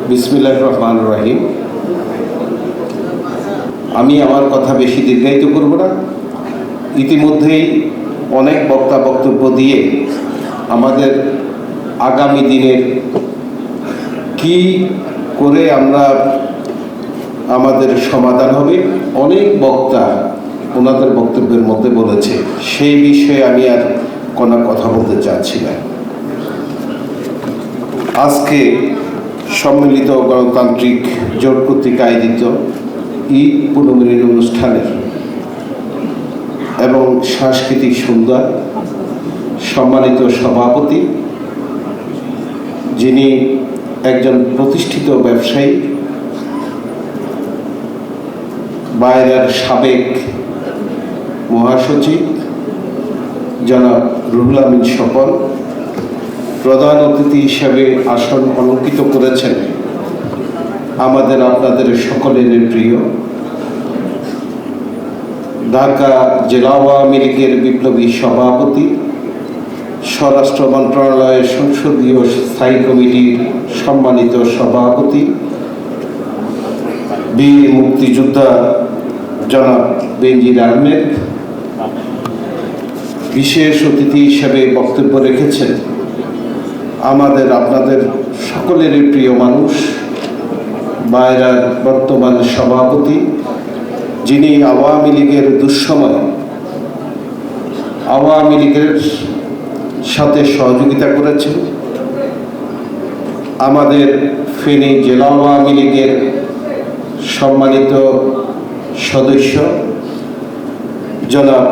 বিসমিল্লাহির রহমানির রহিম। আমি আমার কথা বেশি দীর্ঘায়িত করব না। ইতিমধ্যেই অনেক বক্তব্য দিয়ে আমাদের আগামী দিনের কি করে আমরা আমাদের সমাধান হবে অনেক বক্তা ওনাদের বক্তব্যের মধ্যে বলেছে, সেই বিষয়ে আমি আর কোনো কথা বলতে চাচ্ছি না। আজকে সম্মিলিত গণতান্ত্রিক জোট কর্তৃক আয়োজিত ঈদ পুনর্মিলনী অনুষ্ঠানের এবং সাংস্কৃতিক সন্ধ্যা সম্মানিত সভাপতি, যিনি একজন প্রতিষ্ঠিত ব্যবসায়ী, বাইরের সাবেক মহাসচিব জনাব রুহুল আমিন স্বপন প্রধান অতিথি হিসাবে আসন অলঙ্কৃত করেছেন আমাদের আপনাদের সকলের প্রিয় ঢাকা জেলা আওয়ামী লীগের বিপ্লবী সভাপতি, স্বরাষ্ট্র মন্ত্রণালয়ের সংসদীয় স্থায়ী কমিটির সম্মানিত সভাপতি, বীর মুক্তিযোদ্ধা জনাব বেনজির আহমেদ। বিশেষ অতিথি হিসেবে বক্তব্য রেখেছেন আমাদের আপনাদের সকলের প্রিয় মানুষ, বাইরার বর্তমান সভাপতি, যিনি আওয়ামী লীগের দুঃসময় আওয়ামী লীগের সাথে সহযোগিতা করেছেন, আমাদের ফেনী জেলা আওয়ামী লীগের সম্মানিত সদস্য জনাব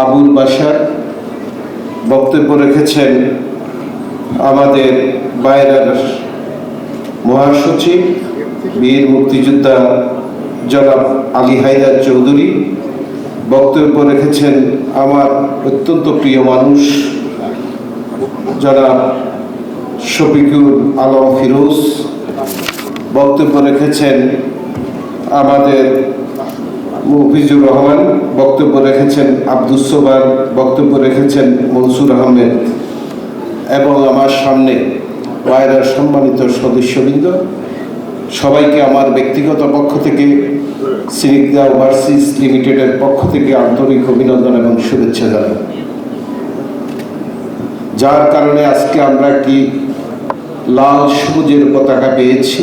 আবুল বাশার। বক্তব্য রেখেছেন আমাদের বাইরের মহাসচিব, বীর মুক্তিযোদ্ধা জনাব আলী হায়দার চৌধুরী। বক্তব্য রেখেছেন আমার অত্যন্ত প্রিয় মানুষ জনাব শফিকুল আলম ফিরোজ। বক্তব্য রেখেছেন আমাদের মুফিজুর রহমান। বক্তব্য রেখেছেন আব্দুস সোবান। বক্তব্য রেখেছেন মনসুর আহমেদ এবং আমার সামনে বাইরের সম্মানিত সদস্যবৃন্দ। সবাইকে আমার ব্যক্তিগত পক্ষ থেকে সিনিকদা ওভারসিজ লিমিটেডের পক্ষ থেকে আন্তরিক অভিনন্দন এবং শুভেচ্ছা জানাই। যার কারণে আজকে আমরা একটি লাল সবুজের পতাকা পেয়েছি।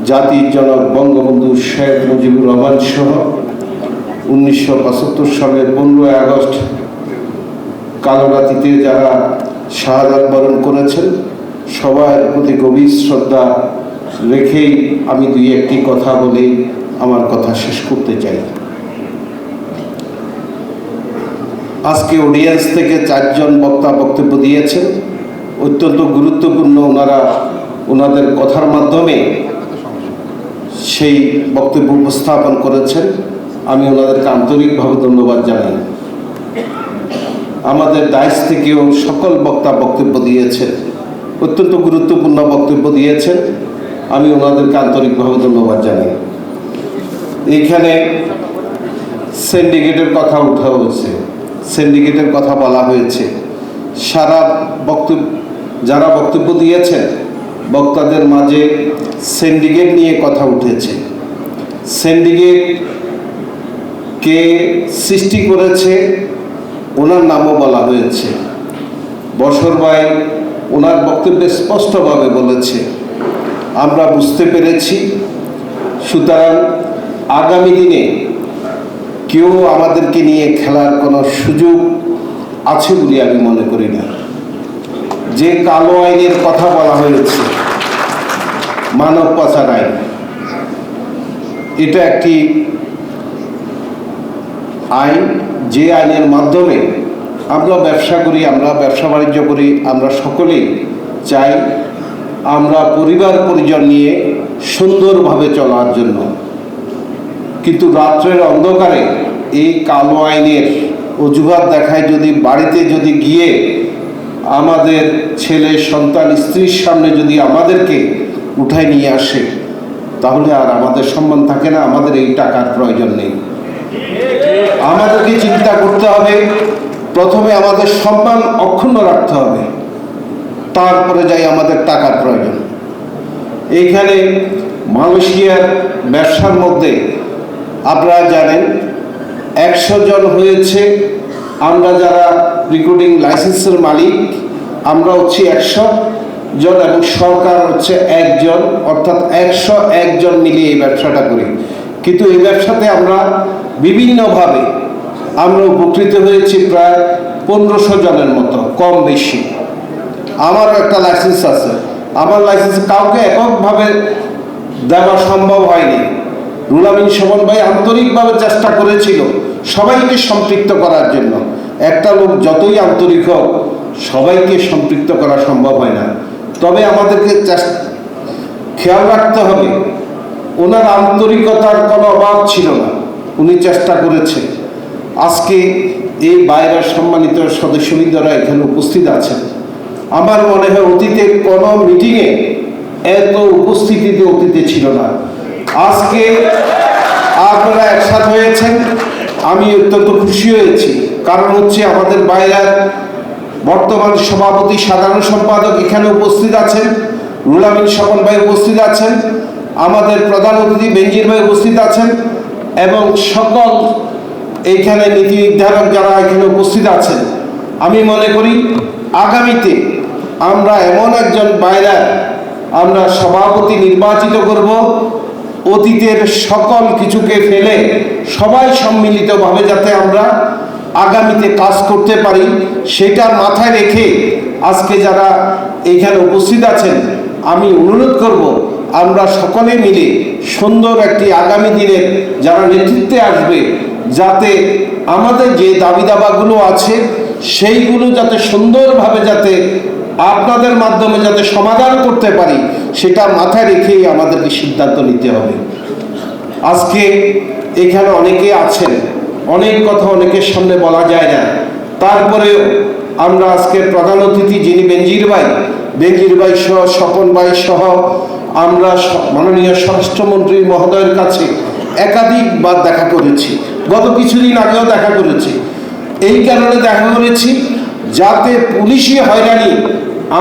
জাতির জনক বঙ্গবন্ধু শেখ মুজিবুর রহমান সহ 1975 সালের 15 আগস্ট কালরাত্রিতে যারা শাহাদাত বরণ করেছেন, সবার প্রতি গভীর শ্রদ্ধা রেখেই আমি দুই একটি কথা বলে আমার কথা শেষ করতে চাই। আজকে অডিয়েন্স থেকে 4 জন বক্তা বক্তব্য দিয়েছেন, অত্যন্ত গুরুত্বপূর্ণ। ওনাদের কথার মাধ্যমে সেই বক্তব্য উপস্থাপন করেছেন। আমি ওনাদেরকে আন্তরিকভাবে ধন্যবাদ জানাই। আমাদের ডাইস থেকেও সকল বক্তা বক্তব্য দিয়েছেন, অত্যন্ত গুরুত্বপূর্ণ বক্তব্য দিয়েছেন। আমি ওনাদেরকে আন্তরিকভাবে ধন্যবাদ জানাই। এইখানে সিন্ডিকেটের কথা উঠা হয়েছে, সিন্ডিকেটের কথা বলা হয়েছে। যারা বক্তব্য দিয়েছেন বক্তাদের মাঝে সিন্ডিকেট নিয়ে কথা উঠেছে। সিন্ডিকেট কে সৃষ্টি করেছে ওনার নামও বলা হয়েছে। বশর ভাই ওনার বক্তব্যে স্পষ্টভাবে বলেছে, আমরা বুঝতে পেরেছি। সুতরাং আগামী দিনে কেউ আমাদেরকে নিয়ে খেলার কোনো সুযোগ আছে বলে আমি মনে করি না। যে কালো আইনের কথা বলা হয়েছে, মানব পাচার আইন, এটা একটি আইন, যে আইনের মাধ্যমে আমরা ব্যবসা করি, আমরা ব্যবসা বাণিজ্য করি, আমরা সকলেই চাই আমরা পরিবার পরিজন নিয়ে সুন্দরভাবে চলার জন্য। কিন্তু রাত্রের অন্ধকারে এই কালো আইনের অজুহাত দেখায় যদি বাড়িতে যদি গিয়ে আমাদের ছেলে সন্তান স্ত্রীর সামনে যদি আমাদেরকে উঠায় নিয়ে আসে, তাহলে আর আমাদের সম্মান থাকে না। আমাদের এই টাকার প্রয়োজন নেই। আমাদেরকে চিন্তা করতে হবে, প্রথমে আমাদের সম্মান অক্ষুণ্ণ রাখতে হবে, তারপরে যাই আমাদের টাকার প্রয়োজন। এইখানে মালয়েশিয়ার ব্যবসার মধ্যে আপনারা জানেন 100 জন হয়েছে। আমরা যারা রিক্রুটিং লাইসেন্সের মালিক আমরা হচ্ছি 100 জন এবং সরকার হচ্ছে 1 জন, অর্থাৎ 101 জন মিলিয়ে এই ব্যবসাটা করি। কিন্তু এই ব্যবসাতে আমরা বিভিন্নভাবে আমরা উপকৃত হয়েছি প্রায় 1500 জনের মতো, কম বেশি। আমার একটা লাইসেন্স আছে, আমার লাইসেন্স কাউকে এককভাবে দেওয়া সম্ভব হয়নি। রুহুল আমিন স্বপন ভাই আন্তরিকভাবে চেষ্টা করেছিল সবাইকে সম্পৃক্ত করার জন্য। একটা লোক যতই আন্তরিক হোক সবাইকে সম্পৃক্ত করা সম্ভব হয় না, তবে আমাদেরকে খেয়াল রাখতে হবে ওনার আন্তরিকতার কোনো অভাব ছিল না, উনি চেষ্টা করেছে। আজকে এই বাইরের সম্মানিত সদস্যবৃন্দরা এখানে উপস্থিত আছেন। আমার মনে হয় অতীতে কোনো মিটিংয়ে এত উপস্থিতিতে অতীতে ছিল না। আজকে আপনারা একসাথে হয়েছেন, আমি অত্যন্ত খুশি হয়েছি। কারণ হচ্ছে আমাদের বাইরের বর্তমান সভাপতি সাধারণ সম্পাদক এখানে উপস্থিত আছেন, রুহুল আমিন স্বপন ভাই উপস্থিত আছেন, আমাদের প্রধান অতিথি বেনজির ভাই উপস্থিত আছেন এবং সকল এইখানে নীতি নির্ধারক যারা এখানে উপস্থিত আছেন। আমি মনে করি আগামীতে আমরা এমন একজন বাইরার আমরা সভাপতি নির্বাচিত করব, অতীতের সকল কিছুকে ফেলে সবাই সম্মিলিতভাবে যাতে আমরা আগামীতে কাজ করতে পারি সেটা মাথায় রেখে আজকে যারা এইখানে উপস্থিত আছেন আমি অনুরোধ করব আমরা সকলে মিলে সুন্দর একটি আগামী দিনের যারা নেতৃত্বে আসবে যাতে আমাদের যে দাবি দাবাগুলো আছে সেইগুলো যাতে সুন্দরভাবে যাতে আপনাদের মাধ্যমে যাতে সমাধান করতে পারি সেটা মাথায় রেখেই আমাদেরকে সিদ্ধান্ত নিতে হবে। আজকে এখানে অনেকে আছেন, অনেক কথা অনেকের সামনে বলা যায় না, তারপরেও আমরা আজকে প্রধান অতিথি যিনি বেনজির ভাই সহ স্বপন ভাই সহ আমরা মাননীয় স্বরাষ্ট্রমন্ত্রী মহোদয়ের কাছে একাধিকবার দেখা করেছি, গত কিছুদিন আগেও দেখা করেছি। এই কারণে দেখা করেছি যাতে পুলিশি হয়রানি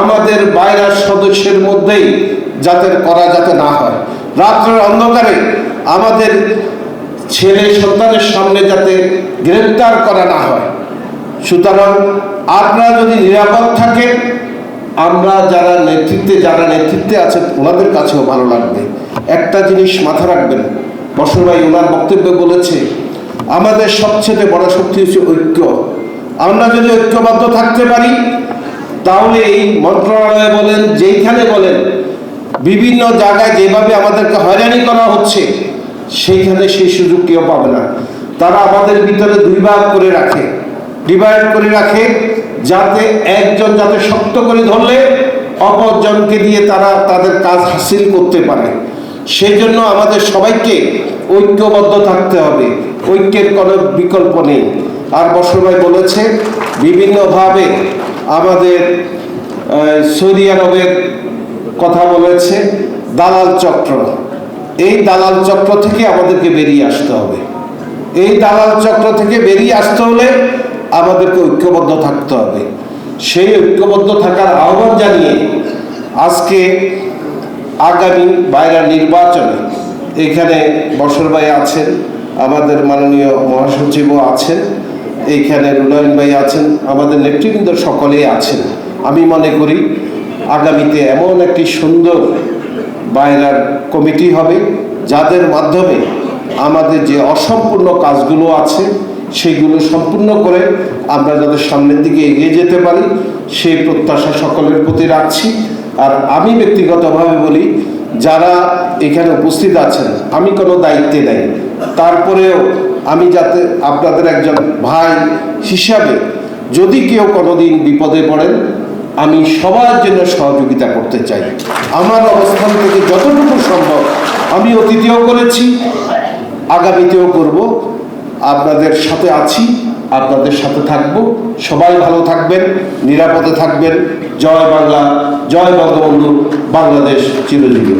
আমাদের বাইরের সদস্যের মধ্যেই যাতে করা যাতে না হয়, রাত্রের অন্ধকারে আমাদের ছেলে সন্তানের সামনে যাতে গ্রেফতার করা না হয়। সুতরাং আপনারা যদি নিরাপদ থাকেন আমরা যারা নেতৃত্বে আছেন ওনাদের কাছেও ভালো লাগবে। একটা জিনিস মাথা রাখবেন, বসর ভাই ওনার বক্তব্যে বলেছে আমাদের সবচেয়ে বড় শক্তি হচ্ছে ঐক্য। আমরা যদি ঐক্যবদ্ধ থাকতে পারি তাহলে এই মন্ত্রণালয়ে বলেন যেইখানে বলেন বিভিন্ন জায়গায় যেভাবে আমাদেরকে হয়রানি করা হচ্ছে সেইখানে সেই সুযোগ কেউ পাবে না। তারা আমাদের ভিতরে ডিভাইড করে রাখে যাতে একজন যাতে শক্ত করে ধরলে অপরজনকে দিয়ে তারা তাদের কাজ হাসিল করতে পারে। সেই জন্য আমাদের সবাইকে ঐক্যবদ্ধ থাকতে হবে, ঐক্যের কোনো বিকল্প নেই। আর বসর ভাই বলেছে বিভিন্নভাবে আমাদের সৌদি আরবের কথা বলেছে, দালাল চক্র, এই দালাল চক্র থেকে আমাদেরকে বেরিয়ে আসতে হবে। এই দালাল চক্র থেকে বেরিয়ে আসতে হলে আমাদেরকে ঐক্যবদ্ধ থাকতে হবে। সেই ঐক্যবদ্ধ থাকার আহ্বান জানিয়ে আজকে আগামী বাইরের নির্বাচনে এখানে বসর ভাই আছেন, আমাদের মাননীয় মহাসচিবও আছেন, এইখানে রুহুল আমিন ভাই আছেন, আমাদের নেতৃবৃন্দ সকলেই আছেন। আমি মনে করি আগামীতে এমন একটি সুন্দর বাইরের কমিটি হবে যাদের মাধ্যমে আমাদের যে অসম্পূর্ণ কাজগুলো আছে সেইগুলো সম্পূর্ণ করে আমরা যাতে সামনের দিকে এগিয়ে যেতে পারি সেই প্রত্যাশা সকলের প্রতি রাখছি। আর আমি ব্যক্তিগতভাবে বলি যারা এখানে উপস্থিত আছেন আমি কোনো দায়িত্বে নেই, তারপরেও আমি যাতে আপনাদের একজন ভাই হিসাবে যদি কেউ কোনোদিন বিপদে পড়েন আমি সবার জন্য সহযোগিতা করতে চাই। আমার অবস্থান থেকে যতটুকু সম্ভব আমি অতীতেও করেছি, আগামীতেও করব। আপনাদের সাথে আছি, আপনাদের সাথে থাকব। সবাই ভালো থাকবেন, নিরাপদে থাকবেন। জয় বাংলা, জয় বঙ্গবন্ধু, বাংলাদেশ চিরজীবী।